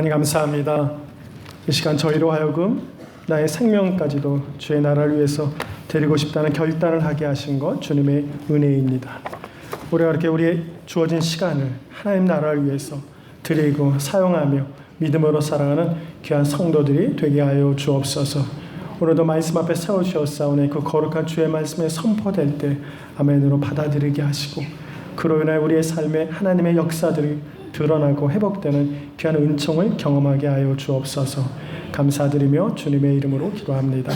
하나님 감사합니다. 이 시간 저희로 하여금 나의 생명까지도 주의 나라를 위해서 드리고 싶다는 결단을 하게 하신 것 주님의 은혜입니다. 우리가 이렇게 우리의 주어진 시간을 하나님 나라를 위해서 드리고 사용하며 믿음으로 살아가는 귀한 성도들이 되게 하여 주옵소서. 오늘도 말씀 앞에 세워주셨사오니 그 거룩한 주의 말씀에 선포될 때 아멘으로 받아들이게 하시고 그로 인해 우리의 삶에 하나님의 역사들이 드러나고 회복되는 귀한 은총을 경험하게 하여 주옵소서. 감사드리며 주님의 이름으로 기도합니다.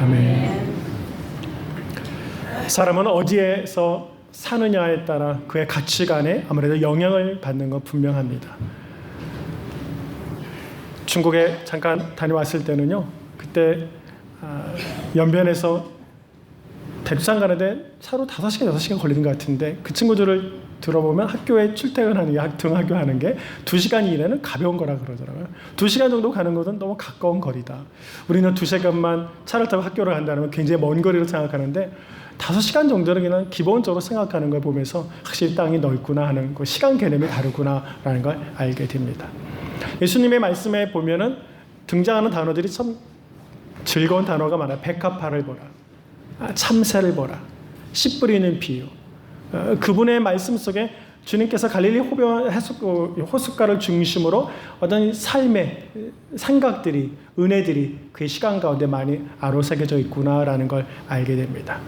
아멘. 사람은 어디에서 사느냐에 따라 그의 가치관에 아무래도 영향을 받는 건 분명합니다. 중국에 잠깐 다녀왔을 때는요, 그때 연변에서 대두산 가는데 차로 5시간, 6시간 걸리는 것 같은데 그 친구들을 들어보면 학교에 출퇴근하는 게 등하교하는 게 2시간 이내는 가벼운 거라 그러더라고요. 2시간 정도 가는 것은 너무 가까운 거리다. 우리는 2시간만 차를 타고 학교를 간다면 굉장히 먼 거리로 생각하는데 5시간 정도는 그냥 기본적으로 생각하는 걸 보면서 확실히 땅이 넓구나 하는 그 시간 개념이 다르구나라는 걸 알게 됩니다. 예수님의 말씀에 보면은 등장하는 단어들이 참 즐거운 단어가 많아요. 백합화를 보라, 참새를 보라, 씨 뿌리는 비유. 그분의 말씀 속에 주님께서 갈릴리 호숫가를 중심으로 어떤 삶의 생각들이, 은혜들이 그의 시간 가운데 많이 아로새겨져 있구나라는 걸 알게 됩니다.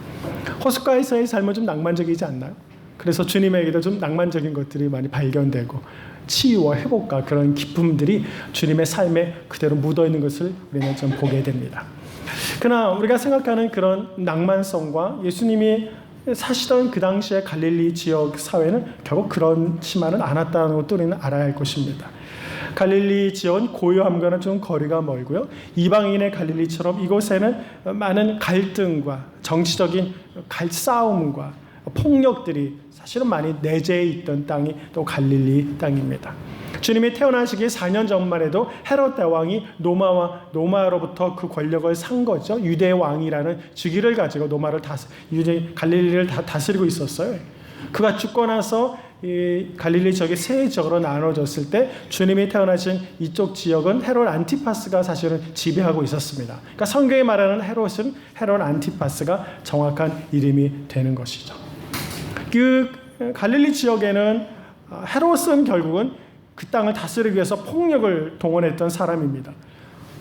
호숫가에서의 삶은 좀 낭만적이지 않나요? 그래서 주님에게도 좀 낭만적인 것들이 많이 발견되고 치유와 회복과 그런 기쁨들이 주님의 삶에 그대로 묻어있는 것을 우리는 좀 보게 됩니다. 그러나 우리가 생각하는 그런 낭만성과 예수님이 사시던 그 당시의 갈릴리 지역 사회는 결국 그렇지만은 않았다는 것도 우리는 알아야 할 것입니다. 갈릴리 지역은 고요함과는 좀 거리가 멀고요. 이방인의 갈릴리처럼 이곳에는 많은 갈등과 정치적인 싸움과 폭력들이 사실은 많이 내재해 있던 땅이 또 갈릴리 땅입니다. 주님이 태어나시기 4년 전만 해도 헤롯 대왕이 노마로부터 그 권력을 산 거죠. 유대 왕이라는 직위를 가지고 갈릴리를 다스리고 있었어요. 그가 죽고 나서 이 갈릴리 지역이 세 지역으로 나눠졌을 때 주님이 태어나신 이쪽 지역은 헤롯 안티파스가 사실은 지배하고 있었습니다. 그러니까 성경에 말하는 헤롯은 헤롯 안티파스가 정확한 이름이 되는 것이죠. 그 갈릴리 지역에는 헤롯은 결국은 그 땅을 다스리기 위해서 폭력을 동원했던 사람입니다.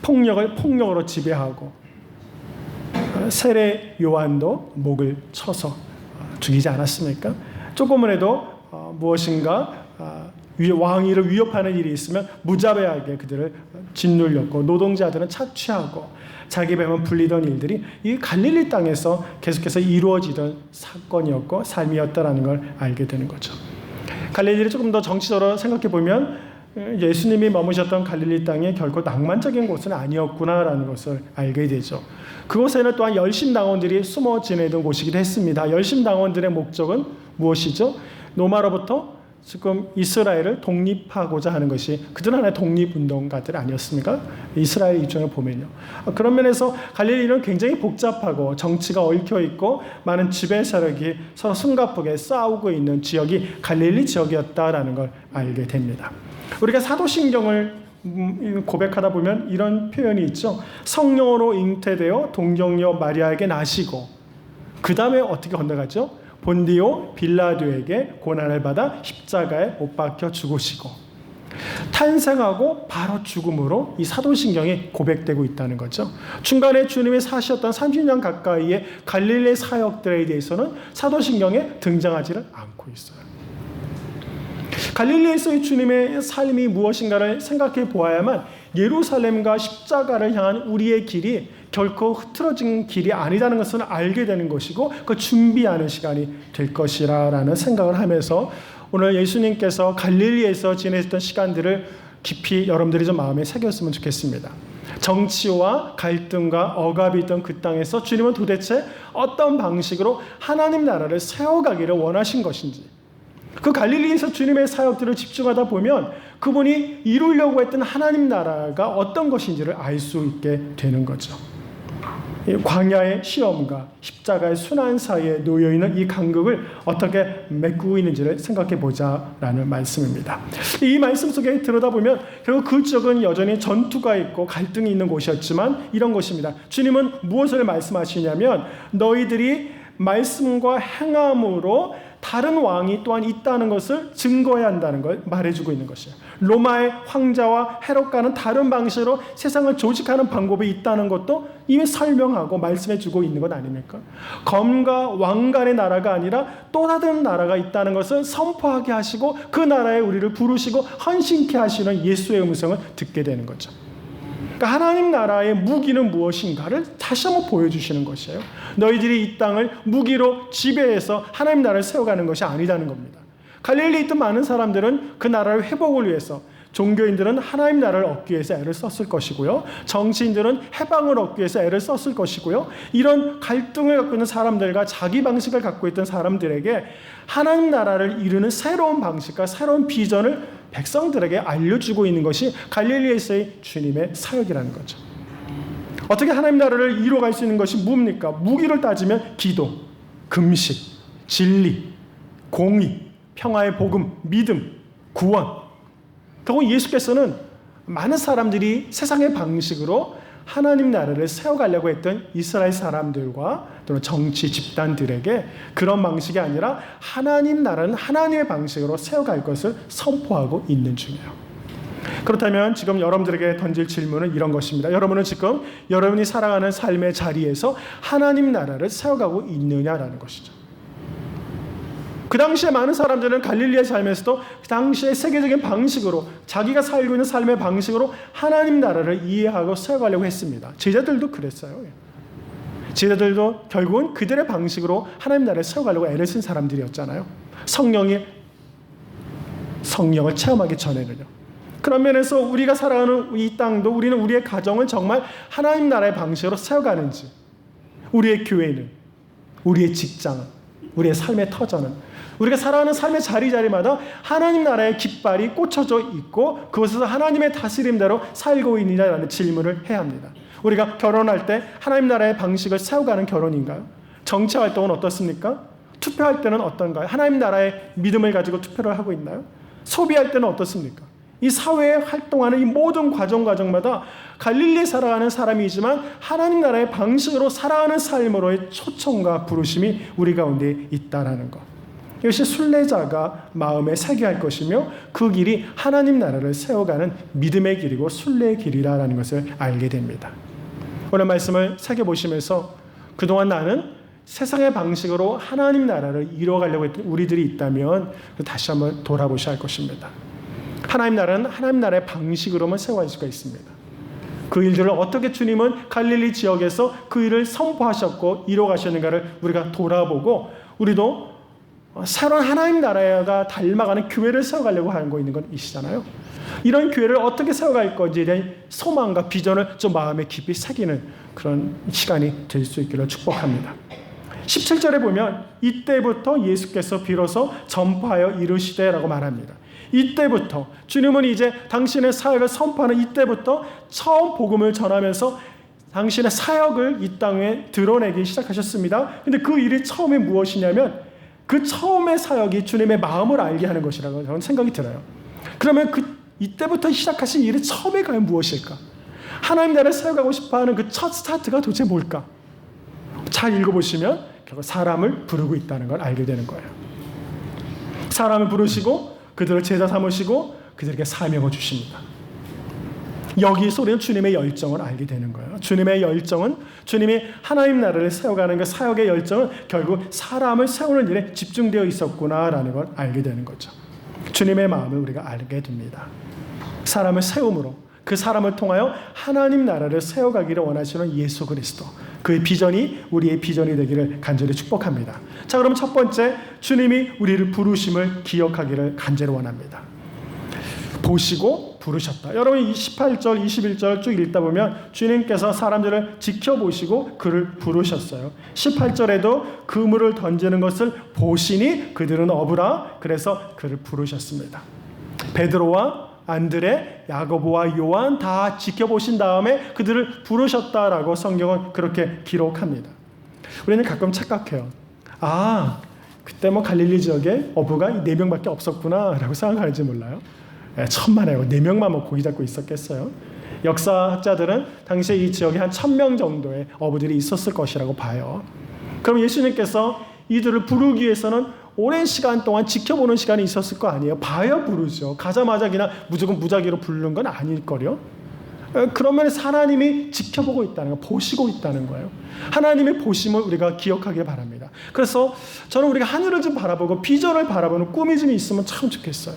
폭력으로 지배하고 세례 요한도 목을 쳐서 죽이지 않았습니까? 조금은 해도 무엇인가 왕위를 위협하는 일이 있으면 무자비하게 그들을 짓눌렸고 노동자들은 착취하고 자기 배만 불리던 일들이 이 갈릴리 땅에서 계속해서 이루어지던 사건이었고 삶이었다라는 걸 알게 되는 거죠. 갈릴리를 조금 더 정치적으로 생각해 보면 예수님이 머무셨던 갈릴리 땅이 결코 낭만적인 곳은 아니었구나라는 것을 알게 되죠. 그곳에는 또한 열심당원들이 숨어 지내던 곳이기도 했습니다. 열심당원들의 목적은 무엇이죠? 로마로부터 지금 이스라엘을 독립하고자 하는 것이 그들은 하나의 독립운동가들 아니었습니까? 이스라엘 입장을 보면요. 그런 면에서 갈릴리는 굉장히 복잡하고 정치가 얽혀있고 많은 지배 세력이 서로 숨가쁘게 싸우고 있는 지역이 갈릴리 지역이었다라는 걸 알게 됩니다. 우리가 사도신경을 고백하다 보면 이런 표현이 있죠. 성령으로 잉태되어 동정녀 마리아에게 나시고 그 다음에 어떻게 건너가죠? 본디오 빌라도에게 고난을 받아 십자가에 못 박혀 죽으시고 탄생하고 바로 죽음으로 이 사도신경이 고백되고 있다는 거죠. 중간에 주님이 사셨던 30년 가까이의 갈릴리 사역들에 대해서는 사도신경에 등장하지를 않고 있어요. 갈릴리에서의 주님의 삶이 무엇인가를 생각해 보아야만 예루살렘과 십자가를 향한 우리의 길이 결코 흐트러진 길이 아니라는 것을 알게 되는 것이고 그 준비하는 시간이 될 것이라는 생각을 하면서 오늘 예수님께서 갈릴리에서 지내셨던 시간들을 깊이 여러분들이 좀 마음에 새겼으면 좋겠습니다. 정치와 갈등과 억압이 있던 그 땅에서 주님은 도대체 어떤 방식으로 하나님 나라를 세워가기를 원하신 것인지, 그 갈릴리에서 주님의 사역들을 집중하다 보면 그분이 이루려고 했던 하나님 나라가 어떤 것인지를 알 수 있게 되는 거죠. 광야의 시험과 십자가의 순환 사이에 놓여있는 이 간극을 어떻게 메꾸고 있는지를 생각해 보자라는 말씀입니다. 이 말씀 속에 들여다보면 결국 그 지역은 여전히 전투가 있고 갈등이 있는 곳이었지만 이런 것입니다. 주님은 무엇을 말씀하시냐면 너희들이 말씀과 행함으로 다른 왕이 또한 있다는 것을 증거해야 한다는 걸 말해주고 있는 것이에요. 로마의 황자와 헤롯과는 다른 방식으로 세상을 조직하는 방법이 있다는 것도 이미 설명하고 말씀해주고 있는 것 아닙니까? 검과 왕 간의 나라가 아니라 또 다른 나라가 있다는 것을 선포하게 하시고 그 나라에 우리를 부르시고 헌신케 하시는 예수의 음성을 듣게 되는 거죠. 그러니까 하나님 나라의 무기는 무엇인가를 다시 한번 보여주시는 것이에요. 너희들이 이 땅을 무기로 지배해서 하나님 나라를 세워가는 것이 아니라는 겁니다. 갈릴리에 있던 많은 사람들은 그 나라의 회복을 위해서, 종교인들은 하나님 나라를 얻기 위해서 애를 썼을 것이고요. 정치인들은 해방을 얻기 위해서 애를 썼을 것이고요. 이런 갈등을 갖고 있는 사람들과 자기 방식을 갖고 있던 사람들에게 하나님 나라를 이루는 새로운 방식과 새로운 비전을 백성들에게 알려주고 있는 것이 갈릴리에서의 주님의 사역이라는 거죠. 어떻게 하나님 나라를 이루어갈 수 있는 것이 뭡니까? 무기를 따지면 기도, 금식, 진리, 공의, 평화의 복음, 믿음, 구원. 더구 예수께서는 많은 사람들이 세상의 방식으로 하나님 나라를 세워가려고 했던 이스라엘 사람들과 또는 정치 집단들에게 그런 방식이 아니라 하나님 나라는 하나님의 방식으로 세워갈 것을 선포하고 있는 중이에요. 그렇다면 지금 여러분들에게 던질 질문은 이런 것입니다. 여러분은 지금 여러분이 살아가는 삶의 자리에서 하나님 나라를 세워가고 있느냐라는 것이죠. 그 당시에 많은 사람들은 갈릴리의 삶에서도 그 당시의 세계적인 방식으로 자기가 살고 있는 삶의 방식으로 하나님 나라를 이해하고 세워가려고 했습니다. 제자들도 그랬어요. 제자들도 결국은 그들의 방식으로 하나님 나라를 세워가려고 애를 쓴 사람들이었잖아요. 성령을 체험하기 전에는요. 그런 면에서 우리가 살아가는 이 땅도 우리는 우리의 가정을 정말 하나님 나라의 방식으로 세워가는지, 우리의 교회는, 우리의 직장은, 우리의 삶의 터전은, 우리가 살아가는 삶의 자리자리마다 하나님 나라의 깃발이 꽂혀져 있고 그것에서 하나님의 다스림대로 살고 있느냐라는 질문을 해야 합니다. 우리가 결혼할 때 하나님 나라의 방식을 세워가는 결혼인가요? 정치 활동은 어떻습니까? 투표할 때는 어떤가요? 하나님 나라의 믿음을 가지고 투표를 하고 있나요? 소비할 때는 어떻습니까? 이 사회에 활동하는 이 모든 과정마다 갈릴리에 살아가는 사람이지만 하나님 나라의 방식으로 살아가는 삶으로의 초청과 부르심이 우리 가운데 있다라는 것. 이것이 순례자가 마음에 새겨야 할 것이며 그 길이 하나님 나라를 세워가는 믿음의 길이고 순례의 길이라는 것을 알게 됩니다. 오늘 말씀을 새겨보시면서 그동안 나는 세상의 방식으로 하나님 나라를 이루어가려고 했던 우리들이 있다면 다시 한번 돌아보셔야 할 것입니다. 하나님 나라는 하나님 나라의 방식으로만 세워갈 수가 있습니다. 그 일들을 어떻게 주님은 갈릴리 지역에서 그 일을 선포하셨고 이루어가셨는가를 우리가 돌아보고 우리도 새로운 하나님 나라가 닮아가는 교회를 세워가려고 하는 거 있는 건 이시잖아요. 이런 교회를 어떻게 세워갈 건지에 대한 소망과 비전을 좀 마음에 깊이 새기는 그런 시간이 될 수 있기를 축복합니다. 17절에 보면 이때부터 예수께서 비로소 전파하여 이르시되라고 말합니다. 이때부터 주님은 이제 당신의 사역을 선포하는 이때부터 처음 복음을 전하면서 당신의 사역을 이 땅에 드러내기 시작하셨습니다. 근데 그 일이 처음에 무엇이냐면 그 처음의 사역이 주님의 마음을 알게 하는 것이라고 저는 생각이 들어요. 그러면 이때부터 시작하신 일이 처음에 과연 무엇일까? 하나님 나라를 세워가고 싶어하는 그 첫 스타트가 도대체 뭘까? 잘 읽어보시면 결국 사람을 부르고 있다는 걸 알게 되는 거예요. 사람을 부르시고 그들을 제자 삼으시고 그들에게 사명을 주십니다. 여기서 우리는 주님의 열정을 알게 되는 거예요. 주님의 열정은 주님이 하나님 나라를 세워가는 그 사역의 열정은 결국 사람을 세우는 일에 집중되어 있었구나라는 걸 알게 되는 거죠. 주님의 마음을 우리가 알게 됩니다. 사람을 세움으로 그 사람을 통하여 하나님 나라를 세워가기를 원하시는 예수 그리스도, 그의 비전이 우리의 비전이 되기를 간절히 축복합니다. 자, 그럼 첫 번째, 주님이 우리를 부르심을 기억하기를 간절히 원합니다. 보시고 부르셨다. 여러분 18절, 21절 쭉 읽다 보면 주님께서 사람들을 지켜보시고 그를 부르셨어요. 18절에도 그물을 던지는 것을 보시니 그들은 어부라 그래서 그를 부르셨습니다. 베드로와 안드레, 야고보와 요한 다 지켜보신 다음에 그들을 부르셨다라고 성경은 그렇게 기록합니다. 우리는 가끔 착각해요. 아, 그때 갈릴리 지역에 어부가 4명밖에 없었구나라고 생각하는지 몰라요. 천만에요. 4명만 고기 잡고 있었겠어요. 역사학자들은 당시에 이 지역에 한 1000명 정도의 어부들이 있었을 것이라고 봐요. 그럼 예수님께서 이들을 부르기 위해서는 오랜 시간 동안 지켜보는 시간이 있었을 거 아니에요. 봐야 부르죠. 가자마자 그냥 무조건 무작위로 부르는 건 아닐걸요. 그런 면에서 하나님이 지켜보고 있다는 거, 보시고 있다는 거예요. 하나님의 보심을 우리가 기억하길 바랍니다. 그래서 저는 우리가 하늘을 좀 바라보고 비전을 바라보는 꿈이 좀 있으면 참 좋겠어요.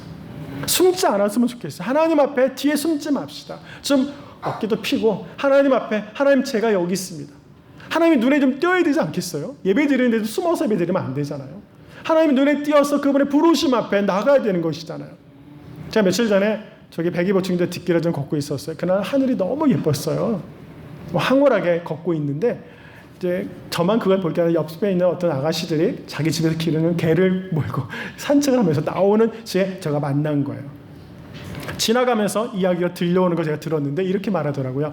숨지 않았으면 좋겠어요. 하나님 앞에 뒤에 숨지 맙시다. 좀 어깨도 피고 하나님 앞에, 하나님 제가 여기 있습니다. 하나님이 눈에 좀 띄어야 되지 않겠어요? 예배 드리는데도 숨어서 예배 드리면 안 되잖아요. 하나님이 눈에 띄어서 그분의 부르심 앞에 나가야 되는 것이잖아요. 제가 며칠 전에 저기 125층인데 뒷길을 좀 걷고 있었어요. 그날 하늘이 너무 예뻤어요. 황홀하게 걷고 있는데 이제 저만 그걸 볼 게 아니라 옆집에 있는 어떤 아가씨들이 자기 집에서 기르는 개를 몰고 산책을 하면서 나오는 시에 제가 만난 거예요. 지나가면서 이야기가 들려오는 걸 제가 들었는데 이렇게 말하더라고요.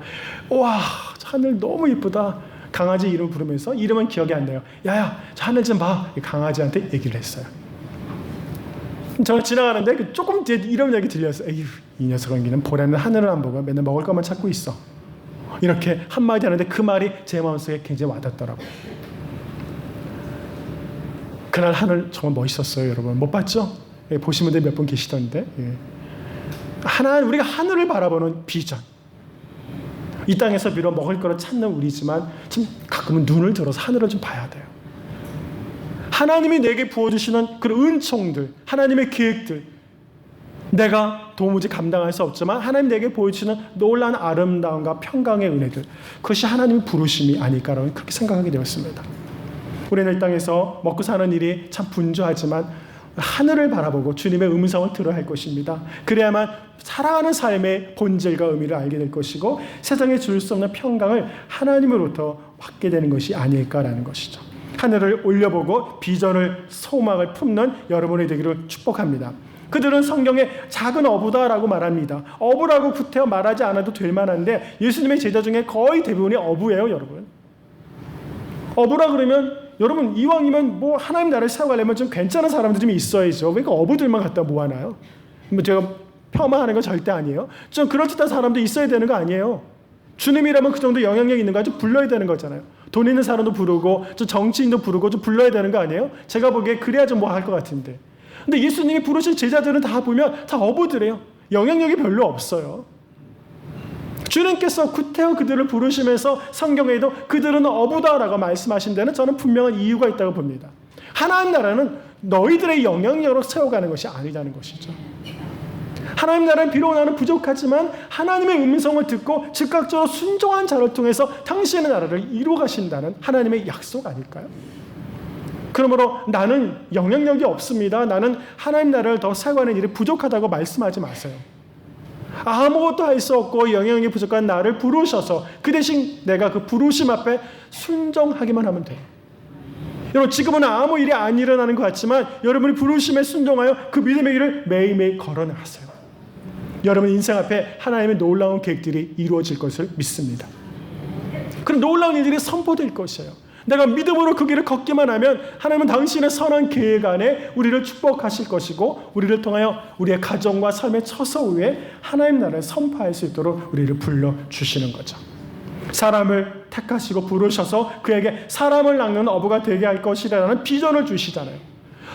와, 하늘 너무 예쁘다. 강아지 이름 부르면서, 이름은 기억이 안 나요. 야야, 저 하늘 좀 봐. 강아지한테 얘기를 했어요. 저 지나가는데 조금 뒤에 이런 얘기 들렸어요. 에휴, 이 녀석은 그냥 보라는 하늘을 안 보고 맨날 먹을 것만 찾고 있어. 이렇게 한마디 하는데 그 말이 제 마음속에 굉장히 와닿더라고요. 그날 하늘 정말 멋있었어요, 여러분. 못 봤죠? 예, 보신 분들 몇 분 계시던데. 예. 우리가 하늘을 바라보는 비전. 이 땅에서 비록 먹을 거를 찾는 우리지만 참 가끔은 눈을 들어서 하늘을 좀 봐야 돼요. 하나님이 내게 부어주시는 그런 은총들, 하나님의 계획들, 내가 도무지 감당할 수 없지만 하나님 내게 보여주시는 놀라운 아름다움과 평강의 은혜들, 그것이 하나님의 부르심이 아닐까라고 그렇게 생각하게 되었습니다. 우리는 이 땅에서 먹고 사는 일이 참 분주하지만 하늘을 바라보고 주님의 음성을 들어야 할 것입니다. 그래야만 살아가는 삶의 본질과 의미를 알게 될 것이고 세상에 줄 수 없는 평강을 하나님으로부터 받게 되는 것이 아닐까라는 것이죠. 하늘을 올려보고 비전을, 소망을 품는 여러분이 되기를 축복합니다. 그들은 성경에 작은 어부다라고 말합니다. 어부라고 구태여 말하지 않아도 될 만한데 예수님의 제자 중에 거의 대부분이 어부예요, 여러분. 어부라 그러면 여러분 이왕이면 뭐 하나님 나라를 세워가려면 좀 괜찮은 사람들이 좀 있어야죠. 그러니까 어부들만 갖다 모아놔요. 뭐 제가 폄하하는 건 절대 아니에요. 좀 그럴듯한 사람도 있어야 되는 거 아니에요. 주님이라면 그 정도 영향력 있는 거 좀 불러야 되는 거잖아요. 돈 있는 사람도 부르고 좀 정치인도 부르고 좀 불러야 되는 거 아니에요? 제가 보기에 그래야 좀 뭐 할 것 같은데. 근데 예수님이 부르신 제자들은 다 보면 다 어부들이에요. 영향력이 별로 없어요. 주님께서 구태여 그들을 부르시면서 성경에도 그들은 어부다라고 말씀하신 데는 저는 분명한 이유가 있다고 봅니다. 하나님 나라는 너희들의 영향력으로 세워가는 것이 아니라는 것이죠. 하나님 나라는 비록 나는 부족하지만 하나님의 음성을 듣고 즉각적으로 순종한 자를 통해서 당신의 나라를 이루어 가신다는 하나님의 약속 아닐까요? 그러므로 나는 영향력이 없습니다. 나는 하나님 나라를 더 세워가는 일이 부족하다고 말씀하지 마세요. 아무것도 할 수 없고 영향력이 부족한 나를 부르셔서 그 대신 내가 그 부르심 앞에 순종하기만 하면 돼요. 여러분 지금은 아무 일이 안 일어나는 것 같지만 여러분이 부르심에 순종하여 그 믿음의 길을 매일매일 걸어나가세요. 여러분 인생 앞에 하나님의 놀라운 계획들이 이루어질 것을 믿습니다. 그런 놀라운 일들이 선포될 것이에요. 내가 믿음으로 그 길을 걷기만 하면 하나님은 당신의 선한 계획 안에 우리를 축복하실 것이고 우리를 통하여 우리의 가정과 삶의 처소 위에 하나님 나라를 선포할 수 있도록 우리를 불러주시는 거죠. 사람을 택하시고 부르셔서 그에게 사람을 낚는 어부가 되게 할 것이라는 비전을 주시잖아요.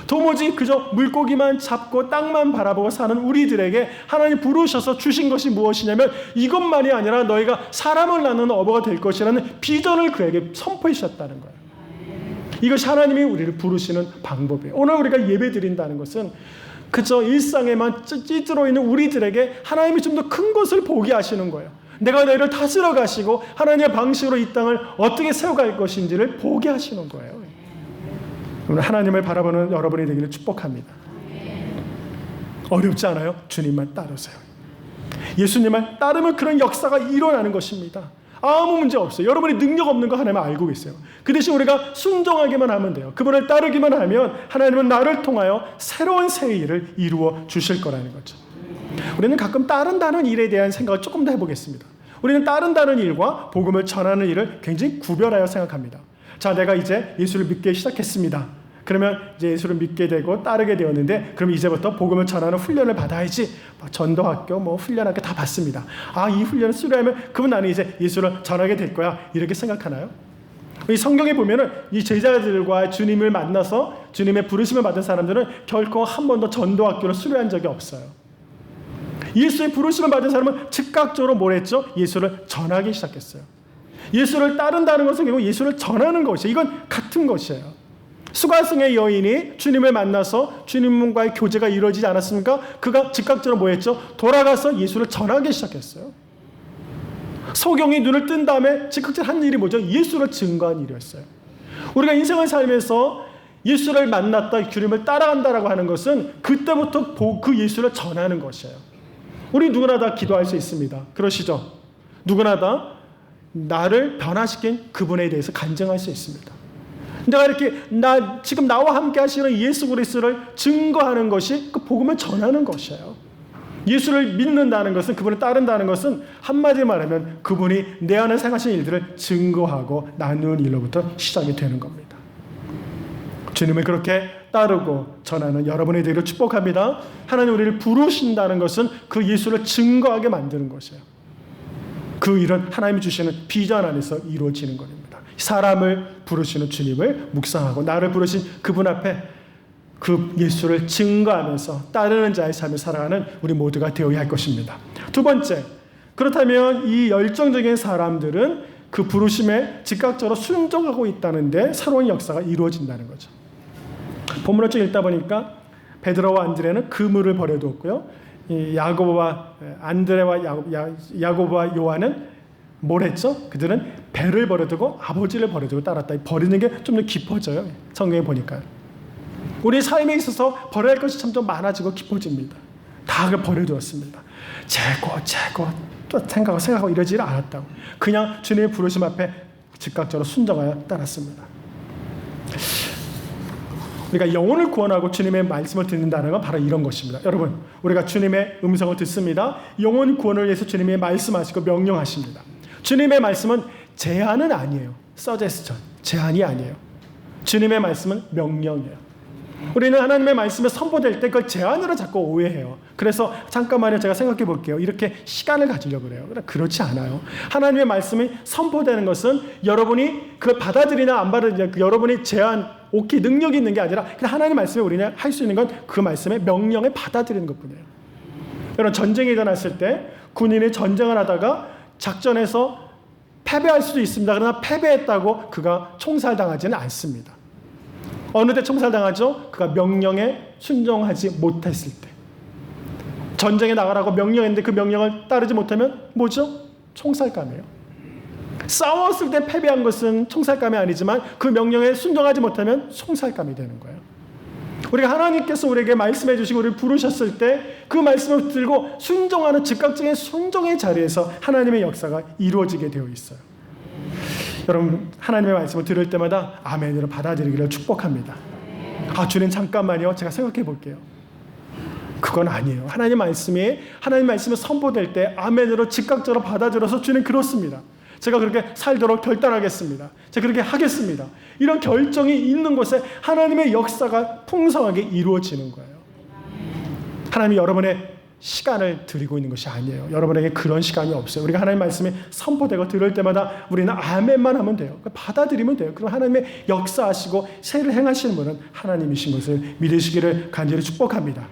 도무지 그저 물고기만 잡고 땅만 바라보고 사는 우리들에게 하나님 부르셔서 주신 것이 무엇이냐면 이것만이 아니라 너희가 사람을 낳는 어부가 될 것이라는 비전을 그에게 선포해 주셨다는 거예요. 이것이 하나님이 우리를 부르시는 방법이에요. 오늘 우리가 예배 드린다는 것은 그저 일상에만 찌들어 있는 우리들에게 하나님이 좀 더 큰 것을 보게 하시는 거예요. 내가 너희를 다스려 가시고 하나님의 방식으로 이 땅을 어떻게 세워갈 것인지를 보게 하시는 거예요. 오늘 하나님을 바라보는 여러분이 되기를 축복합니다. 어렵지 않아요? 주님만 따르세요. 예수님만 따르면 그런 역사가 일어나는 것입니다. 아무 문제 없어요. 여러분이 능력 없는 거 하나님은 알고 계세요. 그 대신 우리가 순종하기만 하면 돼요. 그분을 따르기만 하면 하나님은 나를 통하여 새로운 새 일을 이루어 주실 거라는 거죠. 우리는 가끔 따른다는 일에 대한 생각을 조금 더 해보겠습니다. 우리는 따른다는 일과 복음을 전하는 일을 굉장히 구별하여 생각합니다. 자, 내가 이제 예수를 믿기 시작했습니다. 그러면 이제 예수를 믿게 되고 따르게 되었는데 그럼 이제부터 복음을 전하는 훈련을 받아야지. 전도학교, 훈련학교 다 받습니다. 이 훈련을 수료하면 그럼 나는 이제 예수를 전하게 될 거야. 이렇게 생각하나요? 이 성경에 보면은 이 제자들과 주님을 만나서 주님의 부르심을 받은 사람들은 결코 한 번도 전도 학교를 수료한 적이 없어요. 예수의 부르심을 받은 사람은 즉각적으로 뭘 했죠? 예수를 전하기 시작했어요. 예수를 따른다는 것은 결국 예수를 전하는 것이에요. 이건 같은 것이에요. 수가성의 여인이 주님을 만나서 주님과의 교제가 이루어지지 않았습니까? 그가 즉각적으로 뭐 했죠? 돌아가서 예수를 전하기 시작했어요. 소경이 눈을 뜬 다음에 즉각적으로 한 일이 뭐죠? 예수를 증거한 일이었어요. 우리가 인생을 살면서 예수를 만났다, 주님을 따라간다라고 하는 것은 그때부터 그 예수를 전하는 것이에요. 우리 누구나 다 기도할 수 있습니다. 그러시죠? 누구나 다 나를 변화시킨 그분에 대해서 간증할 수 있습니다. 내가 이렇게 지금 나와 함께 하시는 예수 그리스도를 증거하는 것이 그 복음을 전하는 것이에요. 예수를 믿는다는 것은, 그분을 따른다는 것은 한마디로 말하면 그분이 내 안에 행하신 일들을 증거하고 나누는 일로부터 시작이 되는 겁니다. 주님을 그렇게 따르고 전하는 여러분의 되기를 축복합니다. 하나님 우리를 부르신다는 것은 그 예수를 증거하게 만드는 것이에요. 그 일은 하나님이 주시는 비전 안에서 이루어지는 겁니다. 사람을 부르시는 주님을 묵상하고 나를 부르신 그분 앞에 그 예수를 증거하면서 따르는 자의 삶을 살아가는 우리 모두가 되어야 할 것입니다. 두 번째, 그렇다면 이 열정적인 사람들은 그 부르심에 즉각적으로 순종하고 있다는데 새로운 역사가 이루어진다는 거죠. 본문을 쭉 읽다 보니까 베드로와 안드레는 그물을 버려두었고요. 이 야고보와 안드레와 야고보와 요한은 뭘 했죠? 그들은 배를 버려두고 아버지를 버려두고 따랐다. 버리는 게 좀 더 깊어져요. 성경에 보니까. 우리 삶에 있어서 버려야 할 것이 참 좀 많아지고 깊어집니다. 다 그걸 버려두었습니다. 재고 또 생각하고 이러지 않았다고. 그냥 주님의 부르심 앞에 즉각적으로 순종하여 따랐습니다. 우리가 영혼을 구원하고 주님의 말씀을 듣는다는 건 바로 이런 것입니다. 여러분, 우리가 주님의 음성을 듣습니다. 영혼 구원을 위해서 주님이 말씀하시고 명령하십니다. 주님의 말씀은 제안은 아니에요. suggestion, 제안이 아니에요. 주님의 말씀은 명령이에요. 우리는 하나님의 말씀에 선포될 때 그걸 제안으로 자꾸 오해해요. 그래서 잠깐만요, 제가 생각해 볼게요. 이렇게 시간을 가지려고 그래요. 그렇지 않아요. 하나님의 말씀이 선포되는 것은 여러분이 그걸 받아들이나 안 받아들이나 여러분이 제안, 오케이, 능력이 있는 게 아니라 그냥 하나님의 말씀에 우리는 할 수 있는 건 그 말씀의 명령을 받아들이는 것뿐이에요. 여러분, 전쟁이 일어났을 때 군인이 전쟁을 하다가 작전에서 패배할 수도 있습니다. 그러나 패배했다고 그가 총살당하지는 않습니다. 어느 때 총살당하죠? 그가 명령에 순종하지 못했을 때. 전쟁에 나가라고 명령했는데 그 명령을 따르지 못하면 뭐죠? 총살감이에요. 싸웠을 때 패배한 것은 총살감이 아니지만 그 명령에 순종하지 못하면 총살감이 되는 거예요. 우리가 하나님께서 우리에게 말씀해 주시고 우리를 부르셨을 때 그 말씀을 들고 순종하는 즉각적인 순종의 자리에서 하나님의 역사가 이루어지게 되어 있어요. 여러분, 하나님의 말씀을 들을 때마다 아멘으로 받아들이기를 축복합니다. 아, 주님 잠깐만요. 제가 생각해 볼게요. 그건 아니에요. 하나님 말씀이 선포될 때 아멘으로 즉각적으로 받아들여서 주님 그렇습니다. 제가 그렇게 살도록 결단하겠습니다. 제가 그렇게 하겠습니다. 이런 결정이 있는 곳에 하나님의 역사가 풍성하게 이루어지는 거예요. 하나님이 여러분의 시간을 드리고 있는 것이 아니에요. 여러분에게 그런 시간이 없어요. 우리가 하나님 말씀이 선포되고 들을 때마다 우리는 아멘만 하면 돼요. 받아들이면 돼요. 그럼 하나님의 역사하시고 새를 행하시는 분은 하나님이신 것을 믿으시기를 간절히 축복합니다.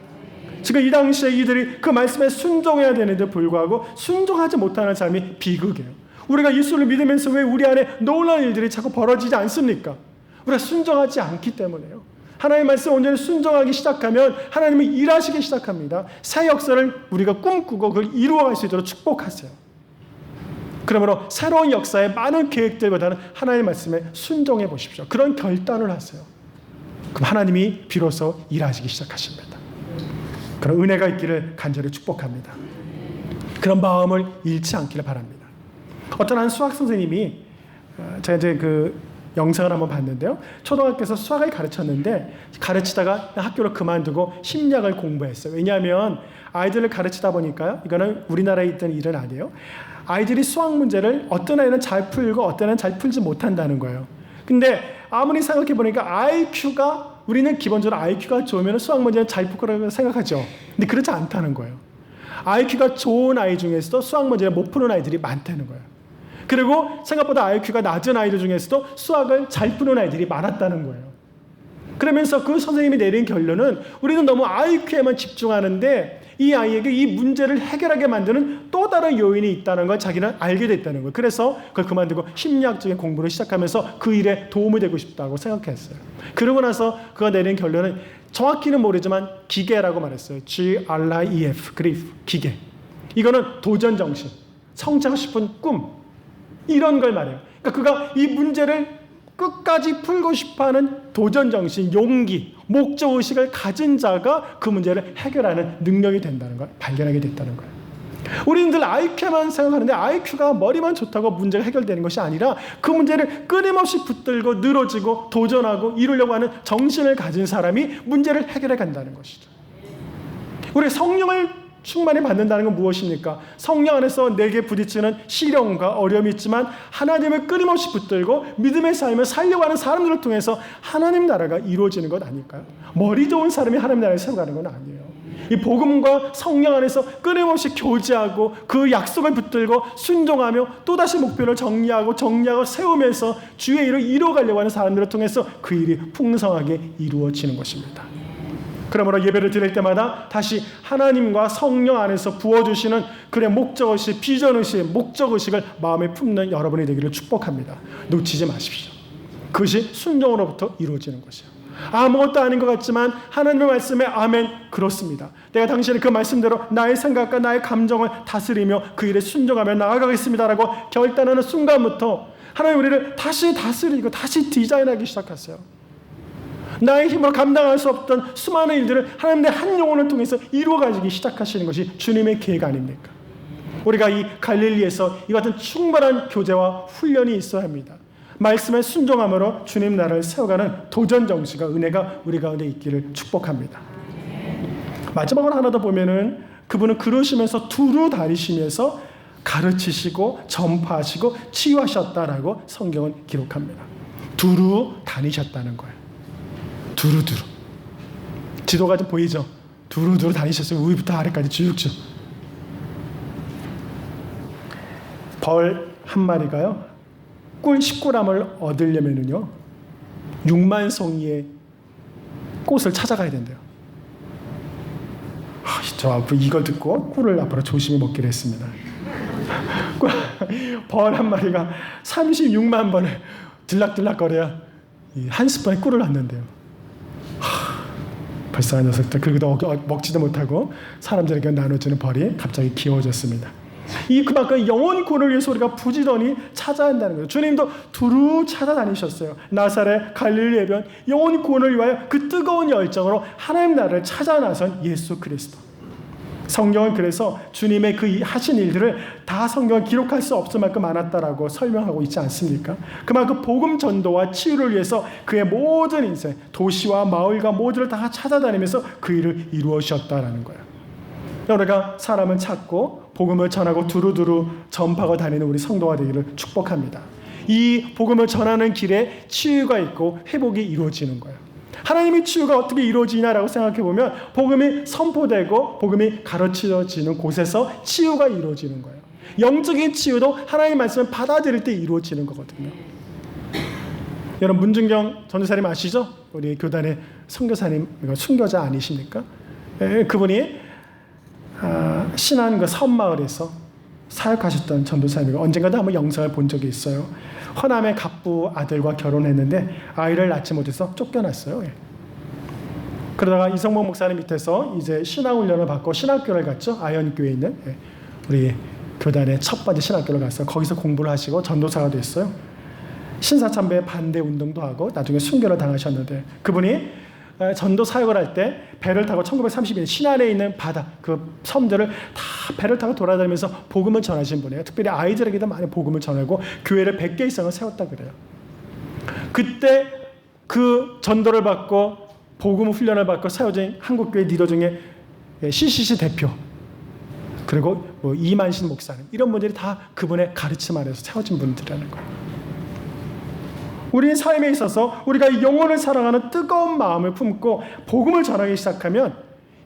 지금 이 당시에 이들이 그 말씀에 순종해야 되는데 불구하고 순종하지 못하는 삶이 비극이에요. 우리가 예수를 믿으면서 왜 우리 안에 놀라운 일들이 자꾸 벌어지지 않습니까? 우리가 순종하지 않기 때문에요. 하나님의 말씀 온전히 순종하기 시작하면 하나님이 일하시기 시작합니다. 새 역사를 우리가 꿈꾸고 그걸 이루어갈 수 있도록 축복하세요. 그러므로 새로운 역사의 많은 계획들보다는 하나님의 말씀에 순종해 보십시오. 그런 결단을 하세요. 그럼 하나님이 비로소 일하시기 시작하십니다. 그런 은혜가 있기를 간절히 축복합니다. 그런 마음을 잃지 않기를 바랍니다. 어떤 한 수학 선생님이 제가 이제 그 영상을 한번 봤는데요. 초등학교에서 수학을 가르쳤는데 가르치다가 학교를 그만두고 심리학을 공부했어요. 왜냐하면 아이들을 가르치다 보니까요. 이거는 우리나라에 있던 일은 아니에요. 아이들이 수학 문제를 어떤 아이는 잘 풀고 어떤 아이는 잘 풀지 못한다는 거예요. 근데 아무리 생각해 보니까 우리는 기본적으로 IQ가 좋으면 수학 문제는 잘 풀 거라고 생각하죠. 근데 그렇지 않다는 거예요. IQ가 좋은 아이 중에서도 수학 문제를 못 푸는 아이들이 많다는 거예요. 그리고 생각보다 IQ가 낮은 아이들 중에서도 수학을 잘 푸는 아이들이 많았다는 거예요. 그러면서 그 선생님이 내린 결론은 우리는 너무 IQ에만 집중하는데 이 아이에게 이 문제를 해결하게 만드는 또 다른 요인이 있다는 걸 자기는 알게 됐다는 거예요. 그래서 그걸 그만두고 심리학적인 공부를 시작하면서 그 일에 도움이 되고 싶다고 생각했어요. 그러고 나서 그가 내린 결론은 정확히는 모르지만 기계라고 말했어요. GRIF, 그리프, 기계. 이거는 도전 정신, 성취하고 싶은 꿈, 이런 걸 말해요. 그러니까 그가 이 문제를 끝까지 풀고 싶어하는 도전 정신, 용기, 목적 의식을 가진 자가 그 문제를 해결하는 능력이 된다는 걸 발견하게 됐다는 거예요. 우리는 늘 IQ만 생각하는데 IQ가 머리만 좋다고 문제가 해결되는 것이 아니라 그 문제를 끊임없이 붙들고 늘어지고 도전하고 이루려고 하는 정신을 가진 사람이 문제를 해결해 간다는 것이죠. 우리 성령을 충만히 받는다는 건 무엇입니까? 성령 안에서 내게 부딪히는 시련과 어려움이 있지만 하나님을 끊임없이 붙들고 믿음의 삶을 살려고 하는 사람들을 통해서 하나님 나라가 이루어지는 것 아닐까요? 머리 좋은 사람이 하나님 나라를 세워가는 건 아니에요. 이 복음과 성령 안에서 끊임없이 교제하고 그 약속을 붙들고 순종하며 또다시 목표를 정리하고 세우면서 주의 일을 이루어가려고 하는 사람들을 통해서 그 일이 풍성하게 이루어지는 것입니다. 그러므로 예배를 드릴 때마다 다시 하나님과 성령 안에서 부어주시는 그의 목적의식, 비전의식, 목적의식을 마음에 품는 여러분이 되기를 축복합니다. 놓치지 마십시오. 그것이 순종으로부터 이루어지는 것이에요. 아무것도 아닌 것 같지만 하나님의 말씀에 아멘, 그렇습니다. 내가 당신의 그 말씀대로 나의 생각과 나의 감정을 다스리며 그 일에 순종하며 나아가겠습니다라고 결단하는 순간부터 하나님 우리를 다시 다스리고 다시 디자인하기 시작하세요. 나의 힘으로 감당할 수 없던 수많은 일들을 하나님의 한 영혼을 통해서 이루어가기 시작하시는 것이 주님의 계획 아닙니까? 우리가 이 갈릴리에서 이 같은 충분한 교제와 훈련이 있어야 합니다. 말씀에 순종함으로 주님 나라를 세워가는 도전 정신과 은혜가 우리 가운데 있기를 축복합니다. 마지막으로 하나 더 보면은 그분은 그러시면서 두루 다니시면서 가르치시고 전파하시고 치유하셨다라고 성경은 기록합니다. 두루 다니셨다는 거예요. 두루두루. 지도가 좀 보이죠? 두루두루 다니셨어요. 위부터 아래까지 쭉쭉. 벌 한 마리가요, 꿀 10g을 얻으려면요 6만 송이의 꽃을 찾아가야 된대요. 저 앞으로 이걸 듣고 꿀을 앞으로 조심히 먹기로 했습니다. 벌 한 마리가 36만 번을 들락들락거려야 한 스푼에 꿀을 얻는데요. 불쌍한 녀석들. 그리고 먹지도 못하고 사람들에게 나눠주는 벌이 갑자기 귀여워졌습니다. 그만큼 영혼 구원을 위해서 우리가 부지런히 찾아야 한다는 거예요. 주님도 두루 찾아다니셨어요. 나사렛, 갈릴리 해변, 영혼 구원을 위하여 그 뜨거운 열정으로 하나님 나라를 찾아 나선 예수 그리스도. 성경은 그래서 주님의 그 하신 일들을 다 성경을 기록할 수 없을 만큼 많았다라고 설명하고 있지 않습니까? 그만큼 복음 전도와 치유를 위해서 그의 모든 인생, 도시와 마을과 모두를 다 찾아다니면서 그 일을 이루어주셨다라는 거예요. 우리가 사람을 찾고 복음을 전하고 두루두루 전파하고 다니는 우리 성도가 되기를 축복합니다. 이 복음을 전하는 길에 치유가 있고 회복이 이루어지는 거예요. 하나님의 치유가 어떻게 이루어지냐라고 생각해보면 복음이 선포되고 복음이 가르쳐지는 곳에서 치유가 이루어지는 거예요. 영적인 치유도 하나님의 말씀을 받아들일 때 이루어지는 거거든요. 여러분 문준경 전도사님 아시죠? 우리 교단의 선교사님, 순교자 아니십니까? 그분이 신안 그 섬마을에서 사역하셨던 전도사님이고 언젠가도 한번 영상을 본 적이 있어요. 허남의 갑부 아들과 결혼했는데 아이를 낳지 못해서 쫓겨났어요. 그러다가 이성복 목사님 밑에서 이제 신앙훈련을 받고 신학교를 갔죠. 아현교에 있는 우리 교단의 첫 번째 신학교를 갔어요. 거기서 공부를 하시고 전도사가 됐어요. 신사참배 반대 운동도 하고 나중에 순교를 당하셨는데 그분이 전도 사역을 할 때 배를 타고 1932년 신안에 있는 바다 그 섬들을 다 배를 타고 돌아다니면서 복음을 전하신 분이에요. 특별히 아이들에게도 많이 복음을 전하고 교회를 100개 이상을 세웠다 그래요. 그때 그 전도를 받고 복음 훈련을 받고 세워진 한국교회 리더 중에 CCC 대표 그리고 이만신 목사님 이런 분들이 다 그분의 가르침 아래서 세워진 분들이라는 거예요. 우리 삶에 있어서 우리가 영혼을 사랑하는 뜨거운 마음을 품고 복음을 전하기 시작하면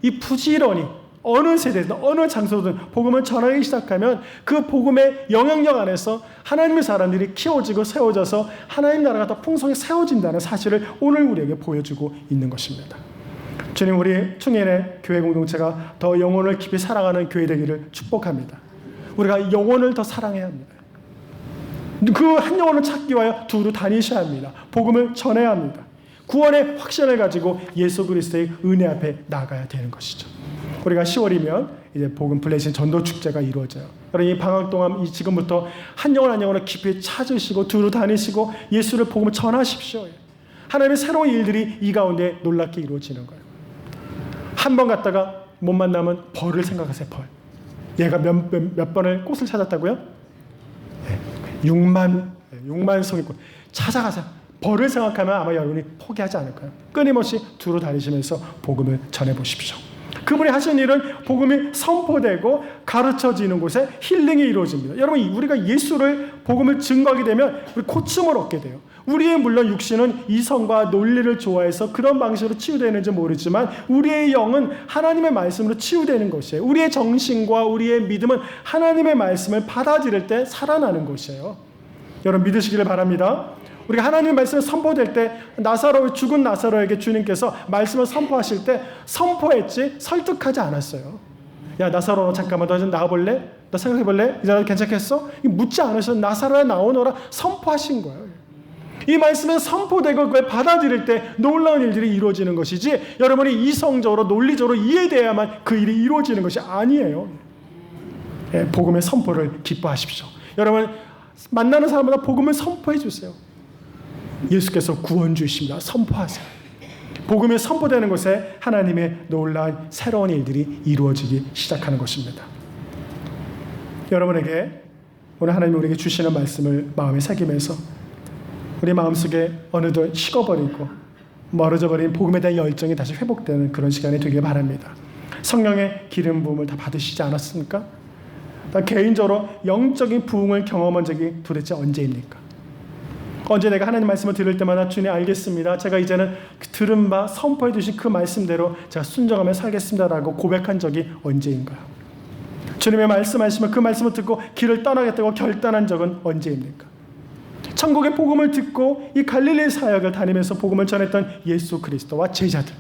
이 부지런히 어느 세대든 어느 장소든 복음을 전하기 시작하면 그 복음의 영향력 안에서 하나님의 사람들이 키워지고 세워져서 하나님 나라가 더 풍성히 세워진다는 사실을 오늘 우리에게 보여주고 있는 것입니다. 주님, 우리 충인의 교회 공동체가 더 영혼을 깊이 사랑하는 교회 되기를 축복합니다. 우리가 영혼을 더 사랑해야 합니다. 그 한 영혼을 찾기 위하여 두루 다니셔야 합니다. 복음을 전해야 합니다. 구원의 확신을 가지고 예수 그리스도의 은혜 앞에 나가야 되는 것이죠. 우리가 10월이면 이제 복음 블레싱 전도 축제가 이루어져요. 여러분, 이 방학 동안 지금부터 한 영혼 한 영혼을 깊이 찾으시고 두루 다니시고 예수를 복음을 전하십시오. 하나님의 새로운 일들이 이 가운데 놀랍게 이루어지는 거예요. 한 번 갔다가 못 만나면 벌을 생각하세요. 벌. 얘가 몇 번을 꽃을 찾았다고요? 6만 송이 꽃. 찾아가세요. 벌을 생각하면 아마 여러분이 포기하지 않을 거예요. 끊임없이 두루 다니시면서 복음을 전해보십시오. 그분이 하신 일은 복음이 선포되고 가르쳐지는 곳에 힐링이 이루어집니다. 여러분, 우리가 예수를 복음을 증거하게 되면 우리 고침을 얻게 돼요. 우리의 물론 육신은 이성과 논리를 좋아해서 그런 방식으로 치유되는지 모르지만 우리의 영은 하나님의 말씀으로 치유되는 것이에요. 우리의 정신과 우리의 믿음은 하나님의 말씀을 받아들일 때 살아나는 것이에요. 여러분, 믿으시기를 바랍니다. 우리가 하나님의 말씀을 선포될 때 죽은 나사로에게 주님께서 말씀을 선포하실 때 선포했지 설득하지 않았어요. 야, 나사로, 잠깐만 너 좀 나와볼래? 너 생각해볼래? 이제 괜찮겠어? 묻지 않으셔서 나사로야 나오너라 선포하신 거예요. 이 말씀은 선포되고 그걸 받아들일 때 놀라운 일들이 이루어지는 것이지, 여러분이 이성적으로 논리적으로 이해돼야만 그 일이 이루어지는 것이 아니에요. 복음의 선포를 기뻐하십시오. 여러분, 만나는 사람마다 복음을 선포해 주세요. 예수께서 구원 주십니다. 선포하세요. 복음이 선포되는 곳에 하나님의 놀라운 새로운 일들이 이루어지기 시작하는 것입니다. 여러분에게 오늘 하나님이 우리에게 주시는 말씀을 마음에 새기면서 우리 마음속에 어느덧 식어버리고 멀어져 버린 복음에 대한 열정이 다시 회복되는 그런 시간이 되길 바랍니다. 성령의 기름 부음을 다 받으시지 않았습니까? 개인적으로 영적인 부흥을 경험한 적이 도대체 언제입니까? 언제 내가 하나님 말씀을 들을 때마다 주님 알겠습니다. 제가 이제는 들은 바 선포해 주신 그 말씀대로 제가 순종하며 살겠습니다라고 고백한 적이 언제인가요? 주님의 말씀하시면 그 말씀을 듣고 길을 떠나겠다고 결단한 적은 언제입니까? 천국의 복음을 듣고 이 갈릴리 사역을 다니면서 복음을 전했던 예수 그리스도와 제자들,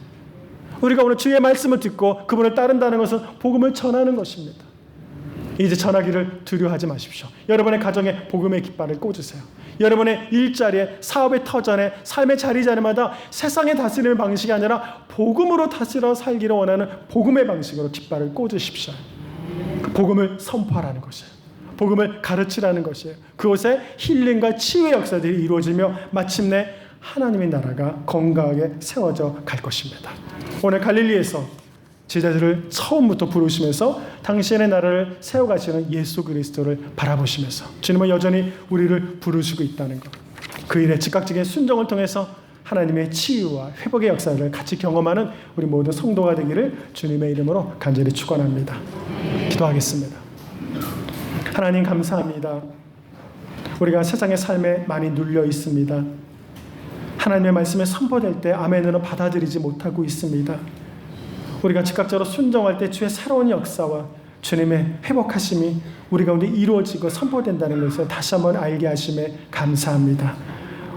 우리가 오늘 주의 말씀을 듣고 그분을 따른다는 것은 복음을 전하는 것입니다. 이제 전하기를 두려워하지 마십시오. 여러분의 가정에 복음의 깃발을 꽂으세요. 여러분의 일자리에, 사업의 터전에, 삶의 자리자리마다 세상의 다스리는 방식이 아니라 복음으로 다스려 살기를 원하는 복음의 방식으로 깃발을 꽂으십시오. 그 복음을 선포하라는 것이에요. 복음을 가르치라는 것이에요. 그곳에 힐링과 치유의 역사들이 이루어지며 마침내 하나님의 나라가 건강하게 세워져 갈 것입니다. 오늘 갈릴리에서 제자들을 처음부터 부르시면서 당신의 나라를 세워가시는 예수 그리스도를 바라보시면서 주님은 여전히 우리를 부르시고 있다는 것, 그 일의 즉각적인 순종을 통해서 하나님의 치유와 회복의 역사를 같이 경험하는 우리 모든 성도가 되기를 주님의 이름으로 간절히 축원합니다. 기도하겠습니다. 하나님 감사합니다. 우리가 세상의 삶에 많이 눌려 있습니다. 하나님의 말씀에 선포될 때 아멘으로 받아들이지 못하고 있습니다. 우리가 즉각적으로 순종할 때 주의 새로운 역사와 주님의 회복하심이 우리 가운데 이루어지고 선포된다는 것을 다시 한번 알게 하심에 감사합니다.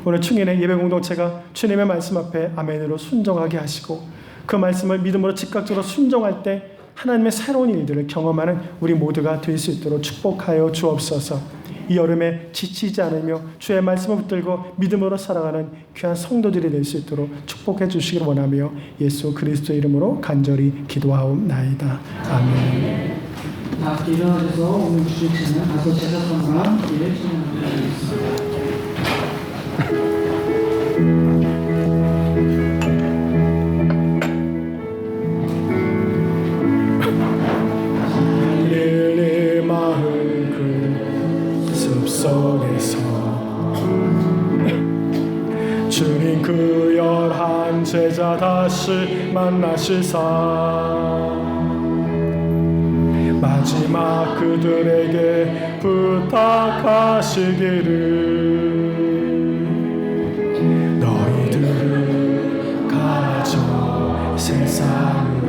오늘 충인의 예배 공동체가 주님의 말씀 앞에 아멘으로 순종하게 하시고 그 말씀을 믿음으로 즉각적으로 순종할 때 하나님의 새로운 일들을 경험하는 우리 모두가 될 수 있도록 축복하여 주옵소서. 이 여름에 지치지 않으며 주의 말씀을 붙들고 믿음으로 살아가는 귀한 성도들이 될 수 있도록 축복해 주시길 원하며 예수 그리스도의 이름으로 간절히 기도하옵나이다. 아멘. 다 일어나셔서 오늘 주일 찬양 가서 제사상과 함께 찬양하겠습니다. 주님 그 11 제자 다시 만나시사 마지막 그들에게 부탁하시기를 너희들은 가져 세상으로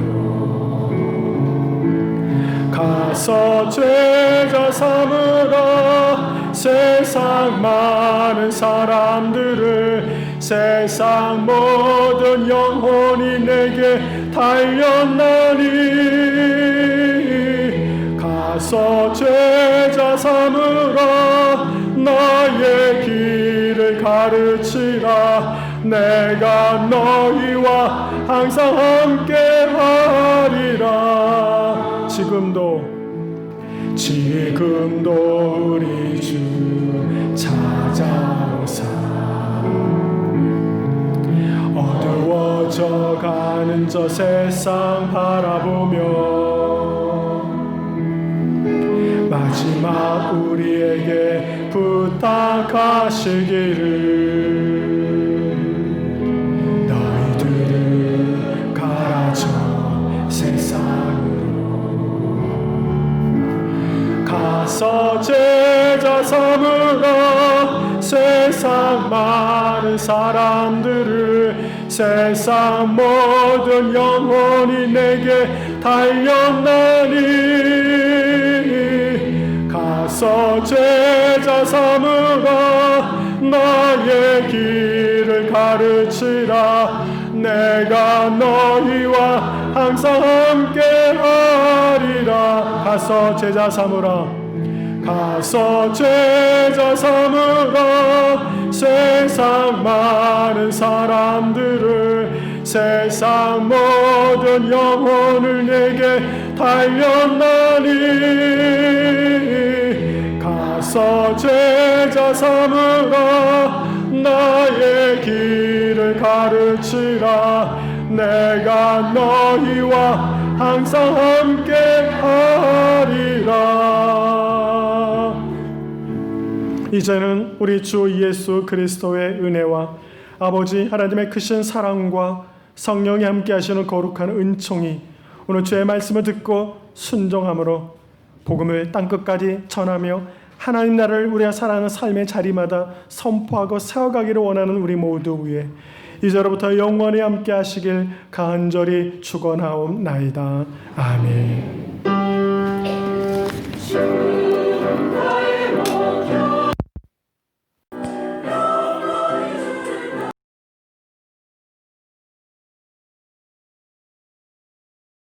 가서 제자 삼으라. 세상 많은 사람들을, 세상 모든 영혼이 내게 달렸나니. 가서 제자 삼으라. 나의 길을 가르치라. 내가 너희와 항상 함께 하리라. 지금도 우리 주 찾아오사. 어두워져 가는 저 세상 바라보며 마지막 우리에게 부탁하시기를, 너희들을 가라 저 세상으로. 가서 제자 삼으라. 세상 많은 사람들을, 세상 모든 영혼이 내게 달렸나니. 가서 제자 삼으라. 나의 길을 가르치라. 내가 너희와 항상 함께 하리라. 가서 제자 삼으라. 가서 제자 삼으라. 세상 많은 사람들을, 세상 모든 영혼을 내게 달렸나니. 가서 제자 삼으라. 나의 길을 가르치라. 내가 너희와 항상 함께 하리라. 이제는 우리 주 예수 그리스도의 은혜와 아버지 하나님의 크신 사랑과 성령이 함께 하시는 거룩한 은총이 오늘 주의 말씀을 듣고 순종함으로 복음을 땅끝까지 전하며 하나님 나라를 우리가 살아가는 삶의 자리마다 선포하고 세워가기를 원하는 우리 모두 위에 이제로부터 영원히 함께 하시길 간절히 축원하옵나이다. 아멘.